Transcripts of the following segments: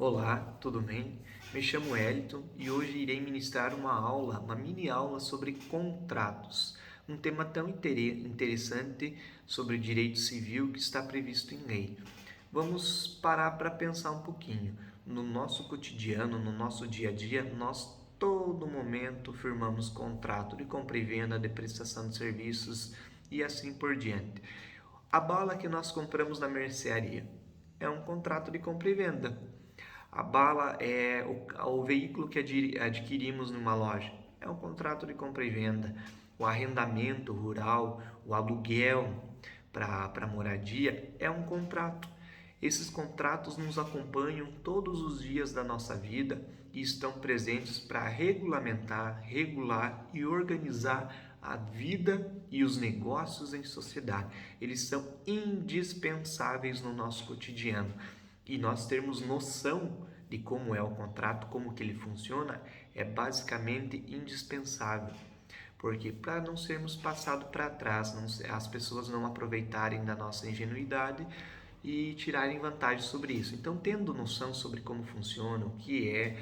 Olá, tudo bem? Me chamo Wellington e hoje irei ministrar uma mini aula sobre contratos, um tema tão interessante sobre direito civil que está previsto em lei. Vamos parar para pensar um pouquinho. No nosso cotidiano, no nosso dia a dia, nós todo momento firmamos contrato de compra e venda, de prestação de serviços e assim por diante. A bala que nós compramos na mercearia é um contrato de compra e venda. A bala é o veículo que adquirimos numa loja. É um contrato de compra e venda. O arrendamento rural, o aluguel para moradia é um contrato. Esses contratos nos acompanham todos os dias da nossa vida e estão presentes para regulamentar, regular e organizar a vida e os negócios em sociedade. Eles são indispensáveis no nosso cotidiano. E nós termos noção de como é o contrato, como que ele funciona, é basicamente indispensável. Porque para não sermos passados para trás, as pessoas não aproveitarem da nossa ingenuidade e tirarem vantagem sobre isso. Então, tendo noção sobre como funciona, o que é,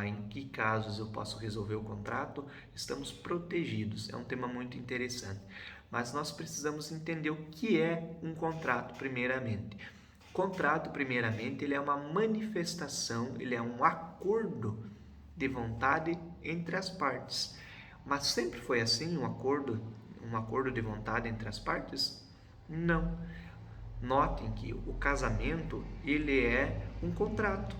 em que casos eu posso resolver o contrato, estamos protegidos. É um tema muito interessante. Mas nós precisamos entender o que é um contrato, primeiramente. Contrato, primeiramente, ele é uma manifestação, ele é um acordo de vontade entre as partes. Mas sempre foi assim um acordo de vontade entre as partes? Não. Notem que o casamento, ele é um contrato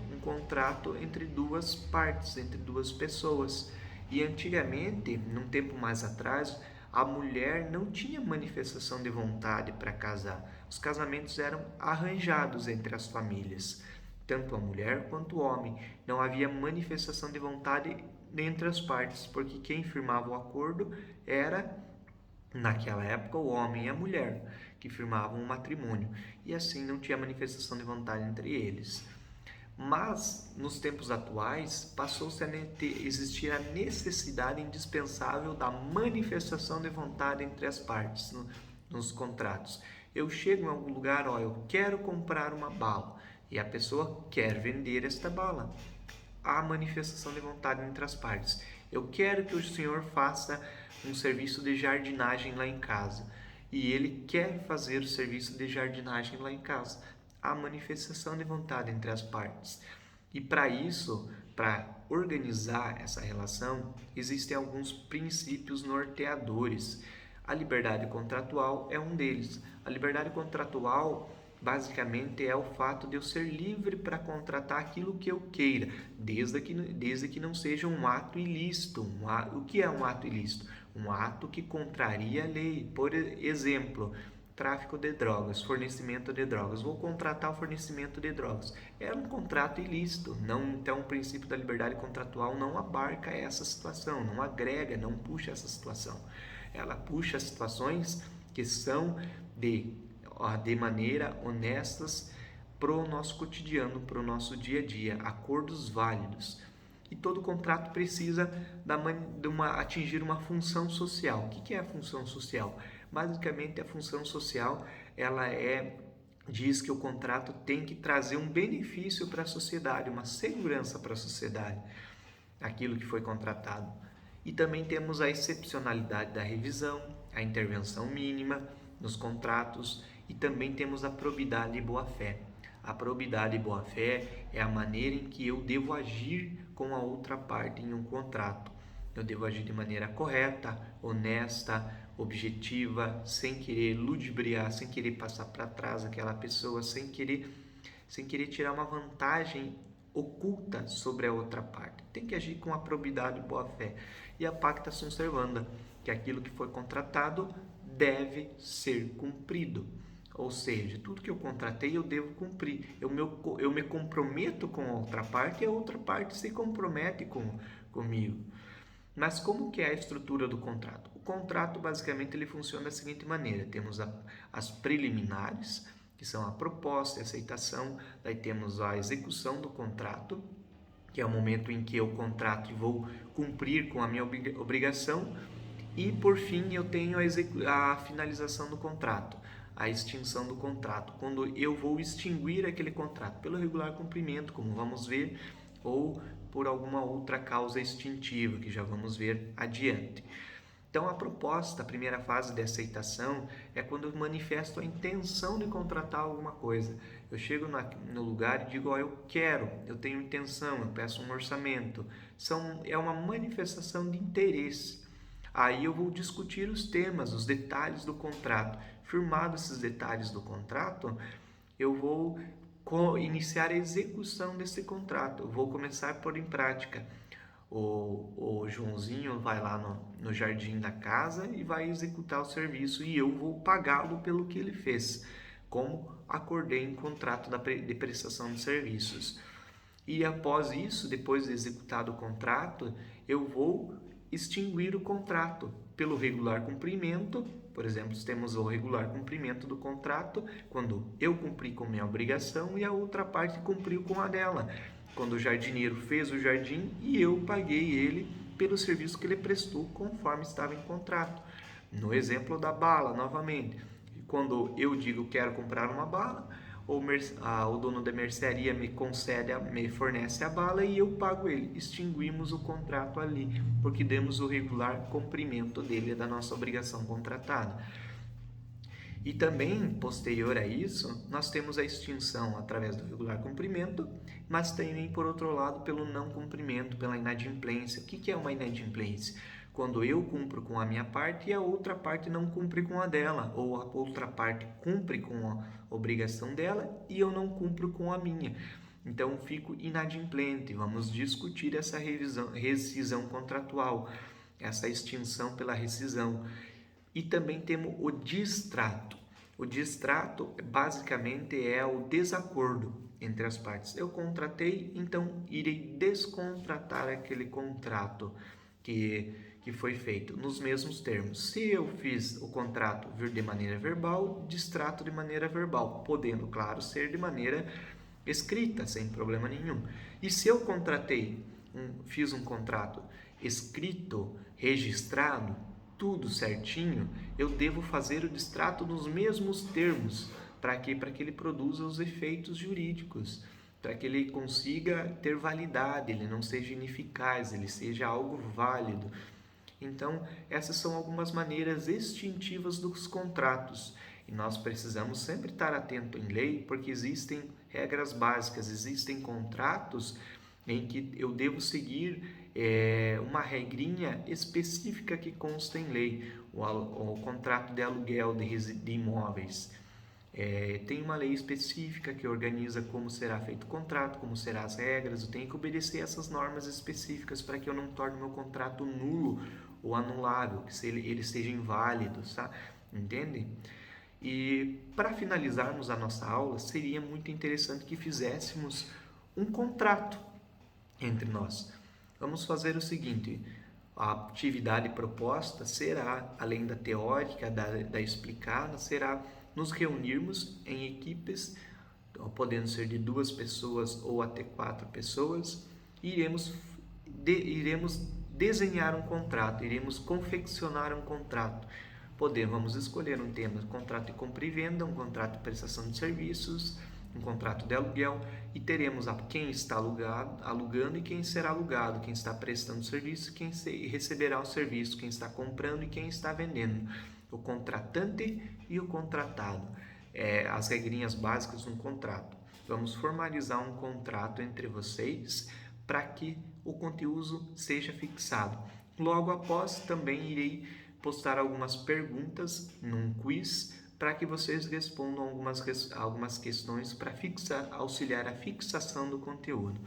entre duas partes, entre duas pessoas. E antigamente, num tempo mais atrás, a mulher não tinha manifestação de vontade para casar. Os casamentos eram arranjados entre as famílias, tanto a mulher quanto o homem. Não havia manifestação de vontade entre as partes, porque quem firmava o acordo era, naquela época, o homem e a mulher, que firmavam um matrimônio, e assim não tinha manifestação de vontade entre eles. Mas, nos tempos atuais, passou-se a existir a necessidade indispensável da manifestação de vontade entre as partes nos contratos. Eu chego em algum lugar, eu quero comprar uma bala, e a pessoa quer vender esta bala. Há manifestação de vontade entre as partes. Eu quero que o senhor faça um serviço de jardinagem lá em casa. E ele quer fazer o serviço de jardinagem lá em casa. Há manifestação de vontade entre as partes. E para isso, para organizar essa relação, existem alguns princípios norteadores. A liberdade contratual é um deles. A liberdade contratual basicamente é o fato de eu ser livre para contratar aquilo que eu queira, desde que não seja um ato ilícito. O que é um ato ilícito? Um ato que contraria a lei. Por exemplo, tráfico de drogas, fornecimento de drogas. Vou contratar o fornecimento de drogas. É um contrato ilícito. Não, então, o princípio da liberdade contratual não abarca essa situação, não agrega, não puxa essa situação. Ela puxa situações que são de maneira honestas para o nosso cotidiano, para o nosso dia a dia, acordos válidos. E todo contrato precisa atingir uma função social. O que é a função social? Basicamente, a função social diz que o contrato tem que trazer um benefício para a sociedade, uma segurança para a sociedade, aquilo que foi contratado. E também temos a excepcionalidade da revisão, a intervenção mínima nos contratos e também temos a probidade e boa-fé. A probidade e boa-fé é a maneira em que eu devo agir com a outra parte em um contrato. Eu devo agir de maneira correta, honesta, objetiva, sem querer ludibriar, sem querer passar para trás aquela pessoa, sem querer tirar uma vantagem oculta sobre a outra parte. Tem que agir com a probidade e boa-fé. E a pacta sunt servanda, que aquilo que foi contratado deve ser cumprido. Ou seja, tudo que eu contratei eu devo cumprir. Eu me comprometo com a outra parte e a outra parte se compromete comigo. Mas como que é a estrutura do contrato? O contrato basicamente ele funciona da seguinte maneira. Temos as preliminares, que são a proposta e aceitação. Daí temos a execução do contrato, que é o momento em que eu contrato e vou cumprir com a minha obrigação. E por fim eu tenho a finalização do contrato. a extinção do contrato, quando eu vou extinguir aquele contrato pelo regular cumprimento, como vamos ver, ou por alguma outra causa extintiva, que já vamos ver adiante. Então, a proposta, a primeira fase de aceitação é quando eu manifesto a intenção de contratar alguma coisa. Eu chego no lugar e digo, eu quero, eu tenho intenção, eu peço um orçamento. É uma manifestação de interesse. Aí eu vou discutir os temas, os detalhes do contrato. Firmados esses detalhes do contrato, eu vou iniciar a execução desse contrato. Eu vou começar a pôr em prática. O Joãozinho vai lá no jardim da casa e vai executar o serviço e eu vou pagá-lo pelo que ele fez, como acordei em contrato de prestação de serviços. E após isso, depois de executado o contrato, eu vou extinguir o contrato pelo regular cumprimento. Por exemplo, temos o regular cumprimento do contrato, quando eu cumpri com minha obrigação e a outra parte cumpriu com a dela. Quando o jardineiro fez o jardim e eu paguei ele pelo serviço que ele prestou conforme estava em contrato. No exemplo da bala, novamente, quando eu digo quero comprar uma bala, o dono da mercearia me fornece a bala e eu pago ele. Extinguimos o contrato ali, porque demos o regular cumprimento dele da nossa obrigação contratada. E também, posterior a isso, nós temos a extinção através do regular cumprimento, mas também, por outro lado, pelo não cumprimento, pela inadimplência. O que é uma inadimplência? Quando eu cumpro com a minha parte e a outra parte não cumpre com a dela, ou a outra parte cumpre com a obrigação dela e eu não cumpro com a minha. Então, fico inadimplente. Vamos discutir essa rescisão contratual, essa extinção pela rescisão. E também temos o distrato. O distrato basicamente é o desacordo entre as partes. Eu contratei, então irei descontratar aquele contrato que foi feito nos mesmos termos. Se eu fiz o contrato vir de maneira verbal, distrato de maneira verbal, podendo, claro, ser de maneira escrita, sem problema nenhum. E se eu fiz um contrato escrito, registrado, tudo certinho, eu devo fazer o distrato nos mesmos termos. Para quê? Para que ele produza os efeitos jurídicos, para que ele consiga ter validade, ele não seja ineficaz, ele seja algo válido. Então, essas são algumas maneiras extintivas dos contratos. E nós precisamos sempre estar atento em lei, porque existem regras básicas, existem contratos em que eu devo seguir uma regrinha específica que consta em lei, o contrato de aluguel de imóveis. Tem uma lei específica que organiza como será feito o contrato, como serão as regras, eu tenho que obedecer essas normas específicas para que eu não torne meu contrato nulo ou anulável, que ele seja inválido, tá? Entende? E para finalizarmos a nossa aula, seria muito interessante que fizéssemos um contrato entre nós. Vamos fazer o seguinte: a atividade proposta será, além da teórica, da explicada, será nos reunirmos em equipes, podendo ser de 2 pessoas ou até 4 pessoas, e iremos desenhar um contrato, iremos confeccionar um contrato. Vamos escolher um tema: contrato de compra e venda, um contrato de prestação de serviços, um contrato de aluguel, e teremos quem está alugando e quem será alugado, quem está prestando serviço, quem receberá o serviço, quem está comprando e quem está vendendo, o contratante e o contratado. As regrinhas básicas de um contrato. Vamos formalizar um contrato entre vocês para que o conteúdo seja fixado. Logo após, também irei postar algumas perguntas num quiz para que vocês respondam algumas questões para auxiliar a fixação do conteúdo.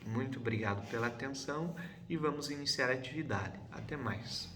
Muito obrigado pela atenção e vamos iniciar a atividade. Até mais!